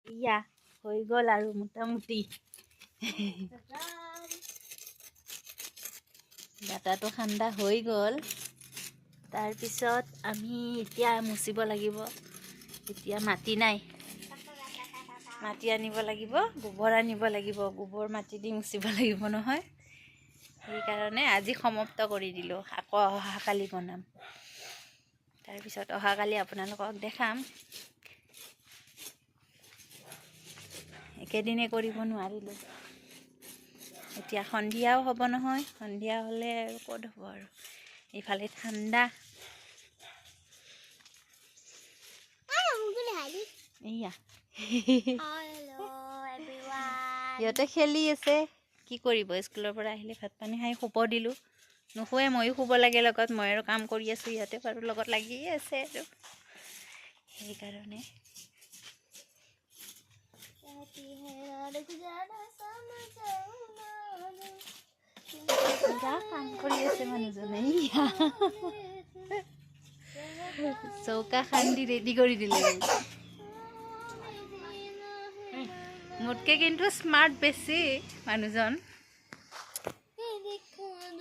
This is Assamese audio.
ইয়া হৈ গ'ল আৰু মোটামুটি বাটাটো ঠাণ্ডা হৈ গ'ল। তাৰপিছত আমি এতিয়া মুচিব লাগিব। এতিয়া মাটি নাই, মাটি আনিব লাগিব, গোবৰ আনিব লাগিব, গোবৰ মাটি দি মুচিব লাগিব নহয়। সেইকাৰণে আজি সমাপ্ত কৰি দিলোঁ, আকৌ অহাকালি বনাম। তাৰপিছত অহাকালি আপোনালোকক দেখাম। একেদিনে কৰিব নোৱাৰিলোঁ। এতিয়া সন্ধিয়াও হ'ব নহয়, সন্ধিয়া হ'লে আৰু ক'ত হ'ব আৰু। এইফালে ঠাণ্ডা। এয়া সিহঁতে খেলি আছে, কি কৰিব। স্কুলৰ পৰা আহিলে ভাত পানী খাই শুব দিলোঁ। নুশুৱে, ময়ো শুব লাগে লগত। মই আৰু কাম কৰি আছোঁ, সিহঁতে বাৰু লগত লাগিয়ে আছে আৰু সেইকাৰণে। কাম কৰি আছে মানুহজনে। চৌকা খান্দি ৰেডি কৰি দিলে। মোতকে কিন্তু স্মাৰ্ট বেছি মানুহজন।